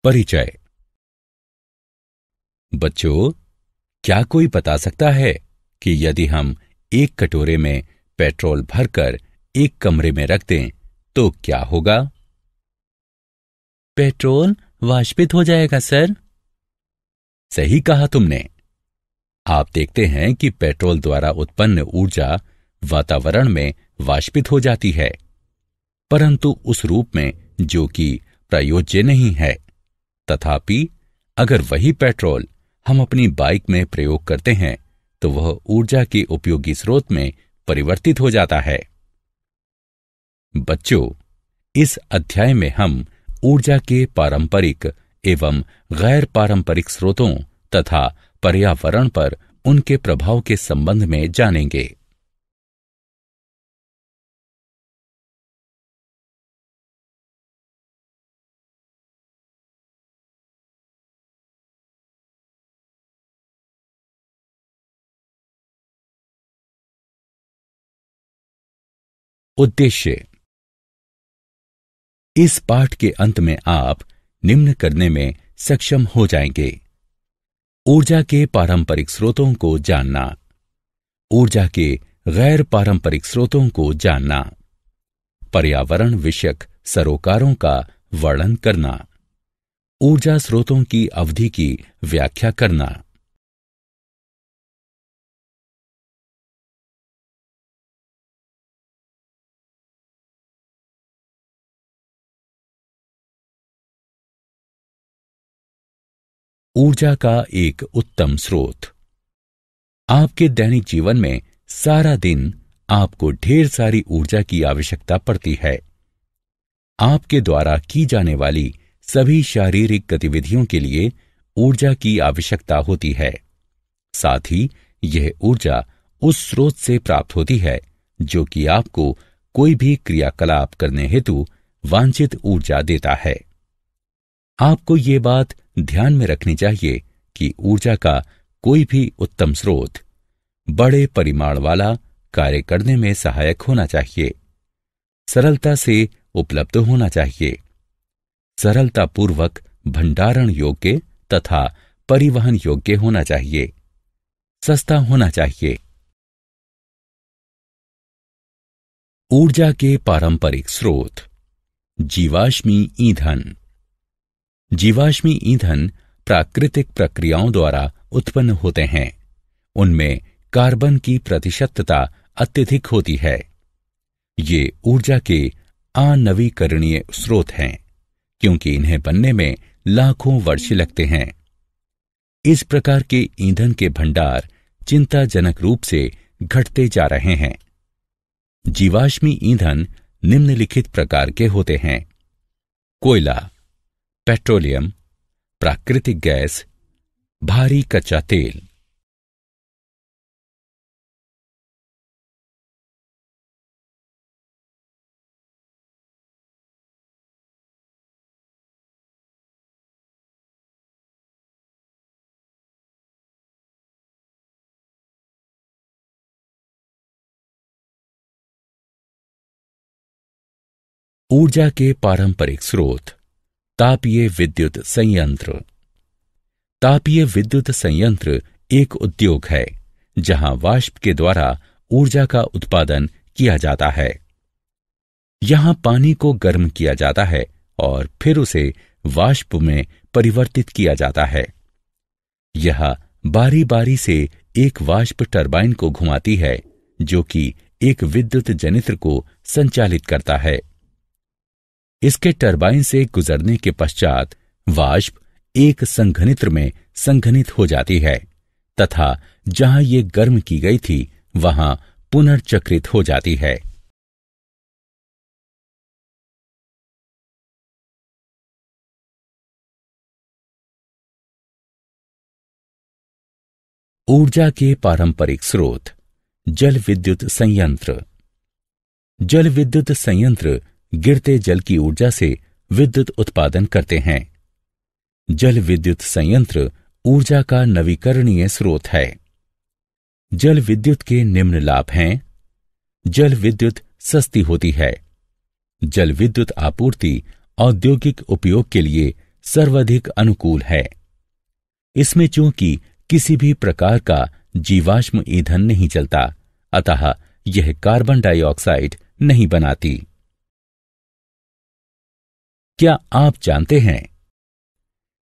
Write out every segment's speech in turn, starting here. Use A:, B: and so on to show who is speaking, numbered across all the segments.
A: परिचय। बच्चों, क्या कोई बता सकता है कि यदि हम एक कटोरे में पेट्रोल भरकर एक कमरे में रख दें तो क्या होगा?
B: पेट्रोल वाष्पित हो जाएगा सर।
A: सही कहा तुमने। आप देखते हैं कि पेट्रोल द्वारा उत्पन्न ऊर्जा वातावरण में वाष्पित हो जाती है, परंतु उस रूप में जो कि प्रयोज्य नहीं है। तथापि अगर वही पेट्रोल हम अपनी बाइक में प्रयोग करते हैं तो वह ऊर्जा के उपयोगी स्रोत में परिवर्तित हो जाता है। बच्चों, इस अध्याय में हम ऊर्जा के पारंपरिक एवं गैर पारंपरिक स्रोतों तथा पर्यावरण पर उनके प्रभाव के संबंध में जानेंगे। उद्देश्य। इस पाठ के अंत में आप निम्न करने में सक्षम हो जाएंगे: ऊर्जा के पारंपरिक स्रोतों को जानना, ऊर्जा के गैर पारंपरिक स्रोतों को जानना, पर्यावरण विषयक सरोकारों का वर्णन करना, ऊर्जा स्रोतों की अवधि की व्याख्या करना। ऊर्जा का एक उत्तम स्रोत। आपके दैनिक जीवन में सारा दिन आपको ढेर सारी ऊर्जा की आवश्यकता पड़ती है। आपके द्वारा की जाने वाली सभी शारीरिक गतिविधियों के लिए ऊर्जा की आवश्यकता होती है। साथ ही यह ऊर्जा उस स्रोत से प्राप्त होती है जो कि आपको कोई भी क्रियाकलाप करने हेतु वांछित ऊर्जा देता है। आपको ये बात ध्यान में रखनी चाहिए कि ऊर्जा का कोई भी उत्तम स्रोत बड़े परिमाण वाला कार्य करने में सहायक होना चाहिए, सरलता से उपलब्ध होना चाहिए, सरलतापूर्वक भंडारण योग्य तथा परिवहन योग्य होना चाहिए, सस्ता होना चाहिए। ऊर्जा के पारंपरिक स्रोत। जीवाश्मी ईंधन। जीवाश्मी ईंधन प्राकृतिक प्रक्रियाओं द्वारा उत्पन्न होते हैं। उनमें कार्बन की प्रतिशतता अत्यधिक होती है। ये ऊर्जा के अनवीकरणीय स्रोत हैं, क्योंकि इन्हें बनने में लाखों वर्ष लगते हैं। इस प्रकार के ईंधन के भंडार चिंताजनक रूप से घटते जा रहे हैं। जीवाश्मी ईंधन निम्नलिखित प्रकार के होते हैं: कोयला, पेट्रोलियम, प्राकृतिक गैस, भारी कच्चा तेल। ऊर्जा के पारंपरिक स्रोत। तापीय विद्युत संयंत्र। तापीय विद्युत संयंत्र एक उद्योग है जहां वाष्प के द्वारा ऊर्जा का उत्पादन किया जाता है। यहां पानी को गर्म किया जाता है और फिर उसे वाष्प में परिवर्तित किया जाता है। यह बारी बारी से एक वाष्प टरबाइन को घुमाती है जो कि एक विद्युत जनित्र को संचालित करता है। इसके टरबाइन से गुजरने के पश्चात वाष्प एक संघनित्र में संघनित हो जाती है तथा जहां ये गर्म की गई थी वहां पुनर्चक्रित हो जाती है। ऊर्जा के पारंपरिक स्रोत। जल विद्युत संयंत्र। जल विद्युत संयंत्र गिरते जल की ऊर्जा से विद्युत उत्पादन करते हैं। जल विद्युत संयंत्र ऊर्जा का नवीकरणीय स्रोत है। जल विद्युत के निम्न लाभ हैं: जल विद्युत सस्ती होती है। जल विद्युत आपूर्ति औद्योगिक उपयोग के लिए सर्वाधिक अनुकूल है। इसमें चूंकि किसी भी प्रकार का जीवाश्म ईंधन नहीं चलता, अतः यह कार्बन डाइऑक्साइड नहीं बनाती। क्या आप जानते हैं,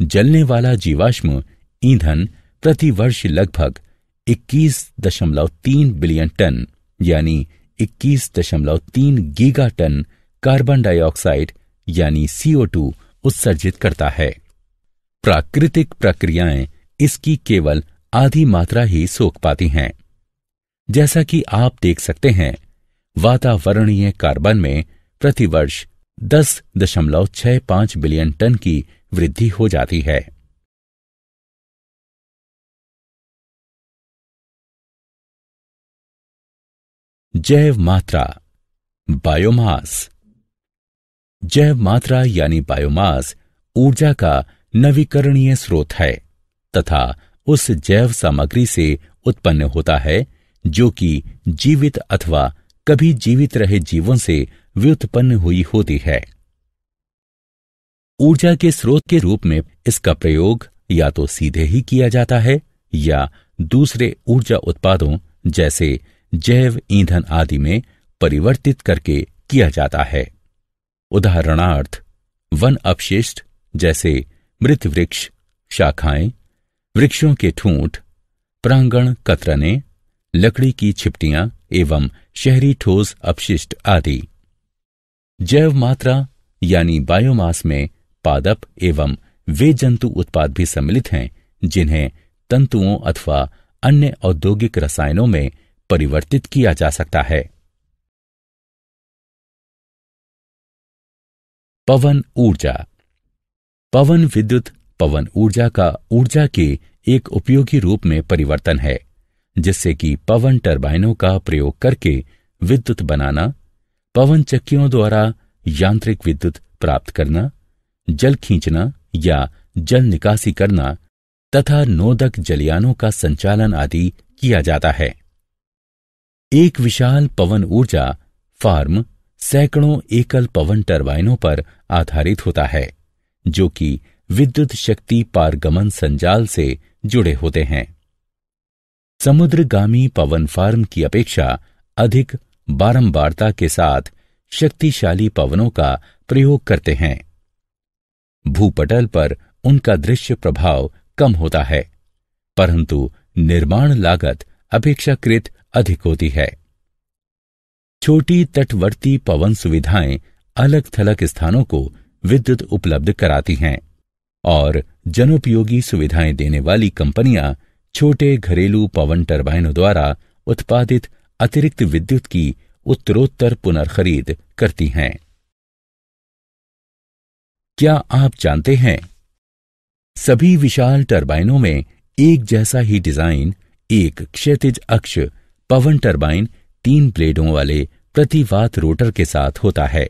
A: जलने वाला जीवाश्म ईंधन प्रति वर्ष लगभग 21.3 बिलियन टन यानी 21.3 गीगा टन कार्बन डाइऑक्साइड यानी CO2 उत्सर्जित करता है। प्राकृतिक प्रक्रियाएं इसकी केवल आधी मात्रा ही सोख पाती हैं। जैसा कि आप देख सकते हैं, वातावरणीय कार्बन में प्रतिवर्ष 10.65 बिलियन टन की वृद्धि हो जाती है। जैव मात्रा, बायोमास। जैव मात्रा यानी बायोमास ऊर्जा का नवीकरणीय स्रोत है तथा उस जैव सामग्री से उत्पन्न होता है जो कि जीवित अथवा कभी जीवित रहे जीवों से व्युत्पन्न हुई होती है। ऊर्जा के स्रोत के रूप में इसका प्रयोग या तो सीधे ही किया जाता है या दूसरे ऊर्जा उत्पादों जैसे जैव ईंधन आदि में परिवर्तित करके किया जाता है। उदाहरणार्थ, वन अपशिष्ट जैसे मृत वृक्ष, शाखाएं, वृक्षों के ठूंठ, प्रांगण कतरने, लकड़ी की छिपटियां एवं शहरी ठोस अपशिष्ट आदि। जैव मात्रा यानी बायोमास में पादप एवं वे जंतु उत्पाद भी सम्मिलित हैं जिन्हें तंतुओं अथवा अन्य औद्योगिक रसायनों में परिवर्तित किया जा सकता है। पवन ऊर्जा। पवन विद्युत पवन ऊर्जा का ऊर्जा के एक उपयोगी रूप में परिवर्तन है, जिससे कि पवन टरबाइनों का प्रयोग करके विद्युत बनाना, पवन चक्कियों द्वारा यांत्रिक विद्युत प्राप्त करना, जल खींचना या जल निकासी करना तथा नोदक जलयानों का संचालन आदि किया जाता है। एक विशाल पवन ऊर्जा फार्म सैकड़ों एकल पवन टरबाइनों पर आधारित होता है, जो कि विद्युत शक्ति पारगमन संजाल से जुड़े होते हैं। समुद्रगामी पवन फार्म की अपेक्षा अधिक बारंबारता के साथ शक्तिशाली पवनों का प्रयोग करते हैं। भूपटल पर उनका दृश्य प्रभाव कम होता है, परंतु निर्माण लागत अपेक्षाकृत अधिक होती है। छोटी तटवर्ती पवन सुविधाएं अलग थलग स्थानों को विद्युत उपलब्ध कराती हैं और जनोपयोगी सुविधाएं देने वाली कंपनियां छोटे घरेलू पवन टरबाइनों द्वारा उत्पादित अतिरिक्त विद्युत की उत्तरोत्तर पुनर्खरीद करती हैं। क्या आप जानते हैं, सभी विशाल टरबाइनों में एक जैसा ही डिजाइन एक क्षैतिज अक्ष पवन टरबाइन 3 ब्लेडों वाले प्रतिवात रोटर के साथ होता है,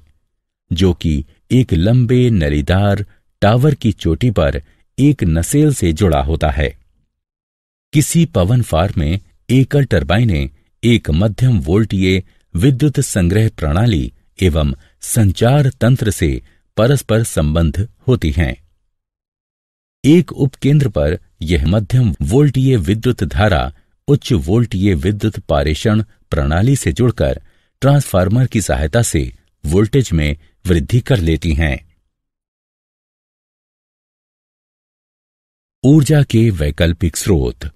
A: जो कि एक लंबे नलीदार टावर की चोटी पर एक नसेल से जुड़ा होता है। किसी पवन फार्म में एकल टरबाइनें एक मध्यम वोल्टीय विद्युत संग्रह प्रणाली एवं संचार तंत्र से परस्पर संबंध होती हैं। एक उपकेंद्र पर यह मध्यम वोल्टीय विद्युत धारा उच्च वोल्टीय विद्युत पारेषण प्रणाली से जुड़कर ट्रांसफार्मर की सहायता से वोल्टेज में वृद्धि कर लेती हैं। ऊर्जा के वैकल्पिक स्रोत।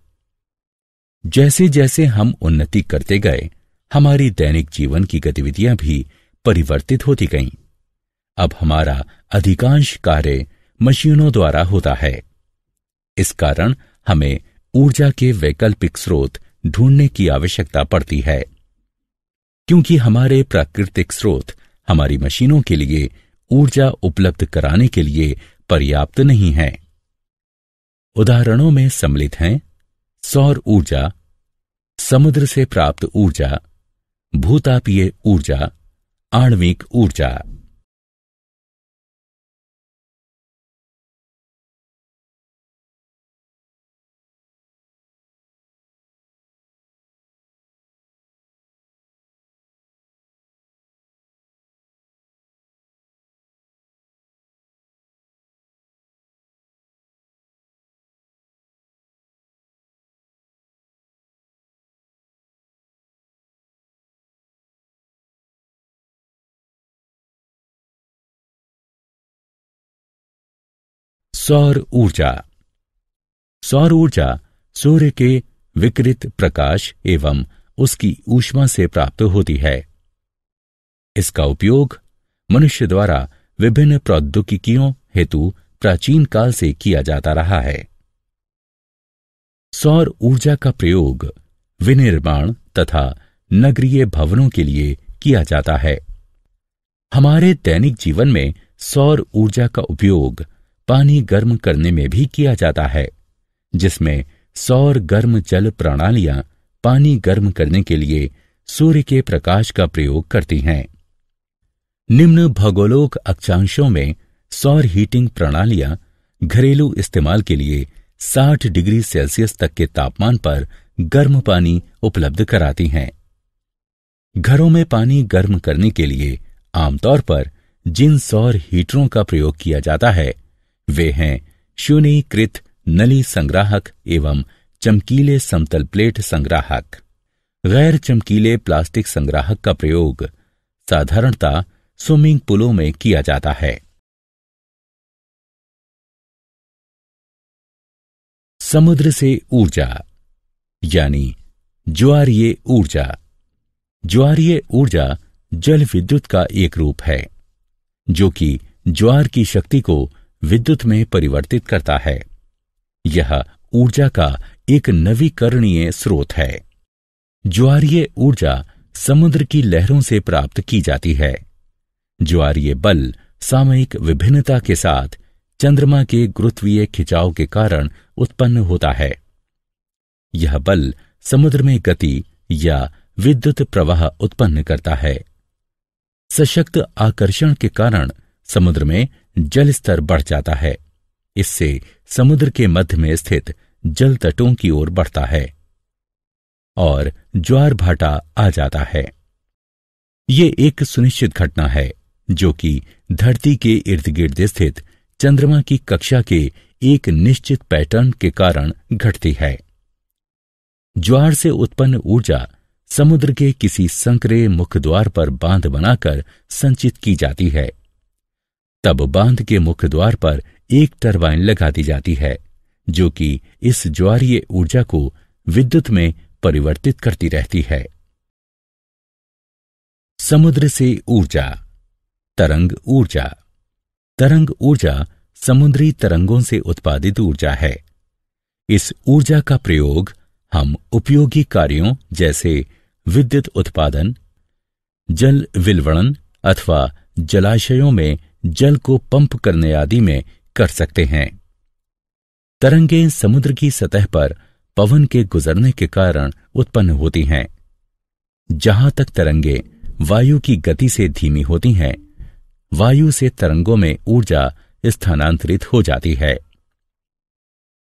A: जैसे जैसे हम उन्नति करते गए, हमारी दैनिक जीवन की गतिविधियां भी परिवर्तित होती गईं। अब हमारा अधिकांश कार्य मशीनों द्वारा होता है। इस कारण हमें ऊर्जा के वैकल्पिक स्रोत ढूंढने की आवश्यकता पड़ती है, क्योंकि हमारे प्राकृतिक स्रोत हमारी मशीनों के लिए ऊर्जा उपलब्ध कराने के लिए पर्याप्त नहीं हैं। उदाहरणों में सम्मिलित हैं सौर ऊर्जा, समुद्र से प्राप्त ऊर्जा, भूतापीय ऊर्जा, आणविक ऊर्जा। सौर ऊर्जा। सौर ऊर्जा सूर्य के विकिरित प्रकाश एवं उसकी ऊष्मा से प्राप्त होती है। इसका उपयोग मनुष्य द्वारा विभिन्न प्रौद्योगिकियों हेतु प्राचीन काल से किया जाता रहा है। सौर ऊर्जा का प्रयोग विनिर्माण तथा नगरीय भवनों के लिए किया जाता है। हमारे दैनिक जीवन में सौर ऊर्जा का उपयोग पानी गर्म करने में भी किया जाता है, जिसमें सौर गर्म जल प्रणालियां पानी गर्म करने के लिए सूर्य के प्रकाश का प्रयोग करती हैं। निम्न भौगोलिक अक्षांशों में सौर हीटिंग प्रणालियां घरेलू इस्तेमाल के लिए 60 डिग्री सेल्सियस तक के तापमान पर गर्म पानी उपलब्ध कराती हैं। घरों में पानी गर्म करने के लिए आमतौर पर जिन सौर हीटरों का प्रयोग किया जाता है वे हैं शून्यीकृत नली संग्राहक एवं चमकीले समतल प्लेट संग्राहक। गैर चमकीले प्लास्टिक संग्राहक का प्रयोग साधारणतः स्विमिंग पूलों में किया जाता है। समुद्र से ऊर्जा यानी ज्वारीय ऊर्जा। ज्वारीय ऊर्जा जल विद्युत का एक रूप है जो कि ज्वार की शक्ति को विद्युत में परिवर्तित करता है। यह ऊर्जा का एक नवीकरणीय स्रोत है। ज्वारीय ऊर्जा समुद्र की लहरों से प्राप्त की जाती है। ज्वारीय बल सामयिक विभिन्नता के साथ चंद्रमा के गुरुत्वीय खिंचाव के कारण उत्पन्न होता है। यह बल समुद्र में गति या विद्युत प्रवाह उत्पन्न करता है। सशक्त आकर्षण के कारण समुद्र में जल स्तर बढ़ जाता है। इससे समुद्र के मध्य में स्थित जल तटों की ओर बढ़ता है और ज्वार भाटा आ जाता है। ये एक सुनिश्चित घटना है जो कि धरती के इर्द गिर्द स्थित चंद्रमा की कक्षा के एक निश्चित पैटर्न के कारण घटती है। ज्वार से उत्पन्न ऊर्जा समुद्र के किसी संकरे मुख्य द्वार पर बांध बनाकर संचित की जाती है। तब बांध के मुख्य द्वार पर एक टरबाइन लगा दी जाती है जो कि इस ज्वारीय ऊर्जा को विद्युत में परिवर्तित करती रहती है। समुद्र से ऊर्जा। तरंग ऊर्जा। तरंग ऊर्जा समुद्री तरंगों से उत्पादित ऊर्जा है। इस ऊर्जा का प्रयोग हम उपयोगी कार्यों जैसे विद्युत उत्पादन, जल विलवणन अथवा जलाशयों में जल को पंप करने आदि में कर सकते हैं। तरंगें समुद्र की सतह पर पवन के गुजरने के कारण उत्पन्न होती हैं। जहां तक तरंगें वायु की गति से धीमी होती हैं, वायु से तरंगों में ऊर्जा स्थानांतरित हो जाती है।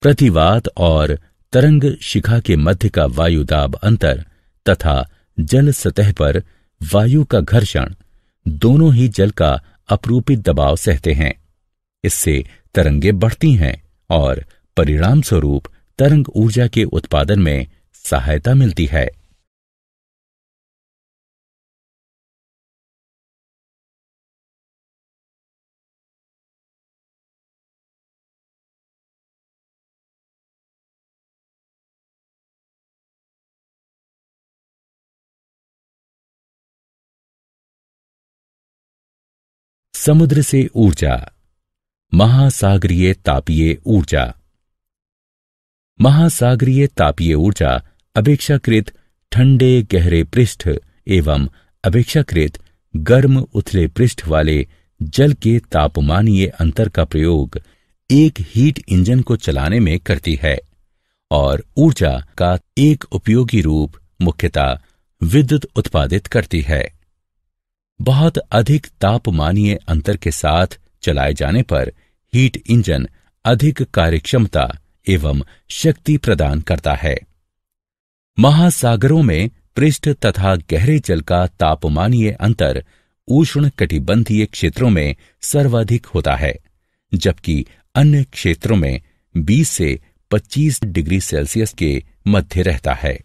A: प्रतिवात और तरंग शिखा के मध्य का वायु दाब अंतर तथा जल सतह पर वायु का घर्षण दोनों ही जल का अपरूपित दबाव सहते हैं। इससे तरंगें बढ़ती हैं और परिणाम स्वरूप तरंग ऊर्जा के उत्पादन में सहायता मिलती है। समुद्र से ऊर्जा। महासागरीय तापीय ऊर्जा। महासागरीय तापीय ऊर्जा अपेक्षाकृत ठंडे गहरे पृष्ठ एवं अपेक्षाकृत गर्म उथले पृष्ठ वाले जल के तापमानीय अंतर का प्रयोग एक हीट इंजन को चलाने में करती है और ऊर्जा का एक उपयोगी रूप मुख्यतः विद्युत उत्पादित करती है। बहुत अधिक तापमानीय अंतर के साथ चलाए जाने पर हीट इंजन अधिक कार्यक्षमता एवं शक्ति प्रदान करता है। महासागरों में पृष्ठ तथा गहरे जल का तापमानीय अंतर उष्ण कटिबंधीय क्षेत्रों में सर्वाधिक होता है, जबकि अन्य क्षेत्रों में 20 से 25 डिग्री सेल्सियस के मध्य रहता है।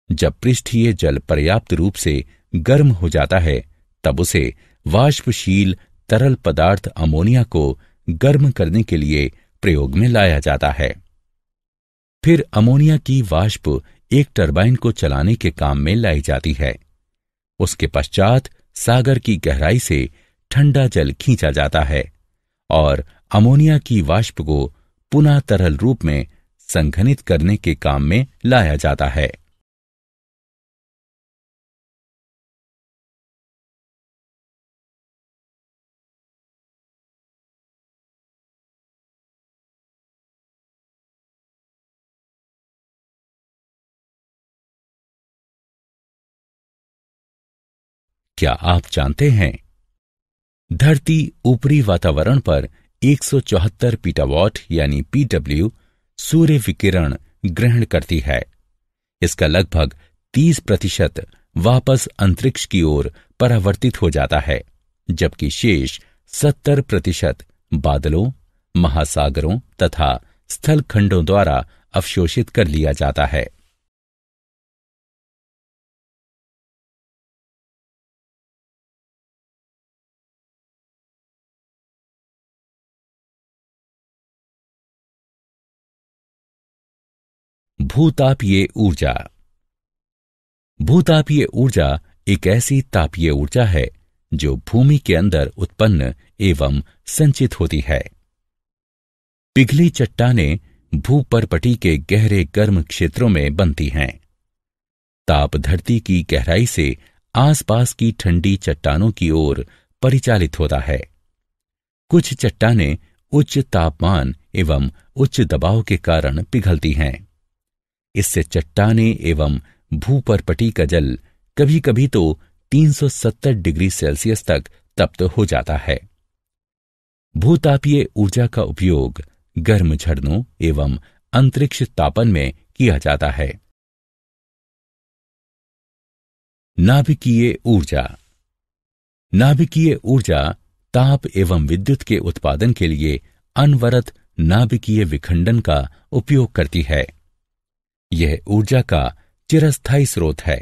A: जब पृष्ठीय जल पर्याप्त रूप से गर्म हो जाता है तब उसे वाष्पशील तरल पदार्थ अमोनिया को गर्म करने के लिए प्रयोग में लाया जाता है। फिर अमोनिया की वाष्प एक टरबाइन को चलाने के काम में लाई जाती है। उसके पश्चात सागर की गहराई से ठंडा जल खींचा जाता है और अमोनिया की वाष्प को पुनः तरल रूप में संघनित करने के काम में लाया जाता है। क्या आप जानते हैं, धरती ऊपरी वातावरण पर 174 पीटावॉट यानी पीडब्ल्यू सूर्य विकिरण ग्रहण करती है। इसका लगभग 30% वापस अंतरिक्ष की ओर परावर्तित हो जाता है, जबकि शेष 70% बादलों, महासागरों तथा स्थलखंडों द्वारा अवशोषित कर लिया जाता है। भूतापीय ऊर्जा। भूतापीय ऊर्जा एक ऐसी तापीय ऊर्जा है जो भूमि के अंदर उत्पन्न एवं संचित होती है। पिघली चट्टानें भूपर्पटी के गहरे गर्म क्षेत्रों में बनती हैं। ताप धरती की गहराई से आसपास की ठंडी चट्टानों की ओर परिचालित होता है। कुछ चट्टानें उच्च तापमान एवं उच्च दबाव के कारण पिघलती हैं। इससे चट्टानें एवं भूपर्पटी का जल कभी कभी तो 370 डिग्री सेल्सियस तक तप्त हो जाता है। भूतापीय ऊर्जा का उपयोग गर्म झरनों एवं अंतरिक्ष तापन में किया जाता है। नाभिकीय ऊर्जा। नाभिकीय ऊर्जा ताप एवं विद्युत के उत्पादन के लिए अनवरत नाभिकीय विखंडन का उपयोग करती है। यह ऊर्जा का चिरस्थायी स्रोत है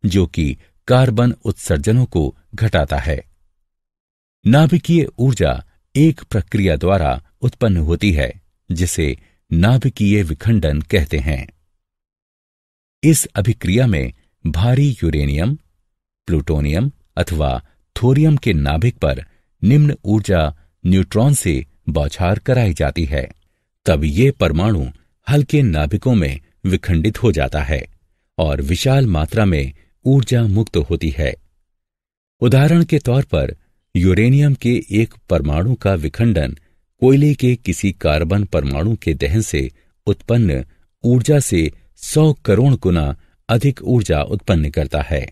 A: जो कि कार्बन उत्सर्जनों को घटाता है। नाभिकीय ऊर्जा एक प्रक्रिया द्वारा उत्पन्न होती है जिसे नाभिकीय विखंडन कहते हैं। इस अभिक्रिया में भारी यूरेनियम, प्लूटोनियम अथवा थोरियम के नाभिक पर निम्न ऊर्जा न्यूट्रॉन से बौछार कराई जाती है। तब ये परमाणु हल्के नाभिकों में विखंडित हो जाता है और विशाल मात्रा में ऊर्जा मुक्त होती है। उदाहरण के तौर पर यूरेनियम के एक परमाणु का विखंडन कोयले के किसी कार्बन परमाणु के दहन से उत्पन्न ऊर्जा से 100 करोड़ गुना अधिक ऊर्जा उत्पन्न करता है।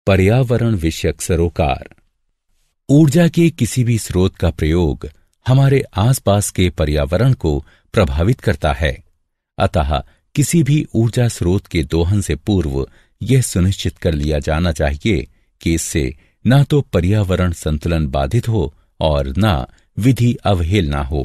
A: पर्यावरण विषयक सरोकार। ऊर्जा के किसी भी स्रोत का प्रयोग हमारे आसपास के पर्यावरण को प्रभावित करता है। अतः किसी भी ऊर्जा स्रोत के दोहन से पूर्व यह सुनिश्चित कर लिया जाना चाहिए कि इससे न तो पर्यावरण संतुलन बाधित हो और न विधि अवहेलना हो।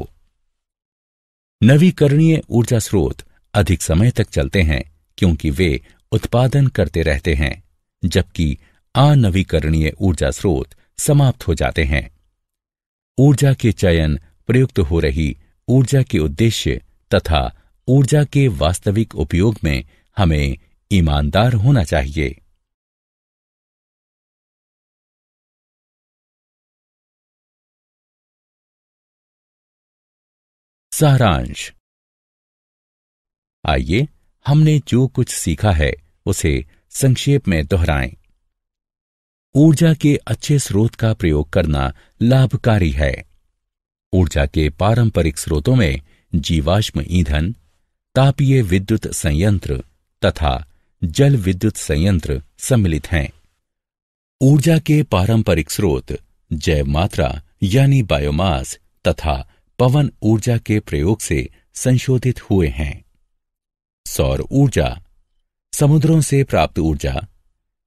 A: नवीकरणीय ऊर्जा स्रोत अधिक समय तक चलते हैं क्योंकि वे उत्पादन करते रहते हैं, जबकि अनवीकरणीय ऊर्जा स्रोत समाप्त हो जाते हैं। ऊर्जा के चयन, प्रयुक्त हो रही ऊर्जा के उद्देश्य तथा ऊर्जा के वास्तविक उपयोग में हमें ईमानदार होना चाहिए। सारांश। आइए हमने जो कुछ सीखा है उसे संक्षेप में दोहराएं। ऊर्जा के अच्छे स्रोत का प्रयोग करना लाभकारी है। ऊर्जा के पारंपरिक स्रोतों में जीवाश्म ईंधन, तापीय विद्युत संयंत्र तथा जल विद्युत संयंत्र सम्मिलित हैं। ऊर्जा के पारंपरिक स्रोत जैव मात्रा यानी बायोमास तथा पवन ऊर्जा के प्रयोग से संशोधित हुए हैं। सौर ऊर्जा, समुद्रों से प्राप्त ऊर्जा,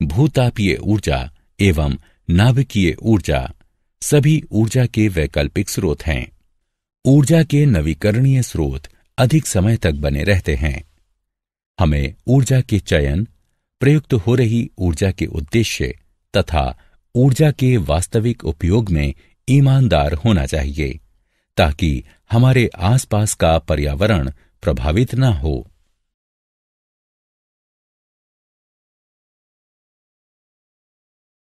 A: भूतापीय ऊर्जा एवं नाभिकीय ऊर्जा सभी ऊर्जा के वैकल्पिक स्रोत हैं। ऊर्जा के नवीकरणीय स्रोत अधिक समय तक बने रहते हैं। हमें ऊर्जा के चयन, प्रयुक्त हो रही ऊर्जा के उद्देश्य तथा ऊर्जा के वास्तविक उपयोग में ईमानदार होना चाहिए, ताकि हमारे आसपास का पर्यावरण प्रभावित न हो।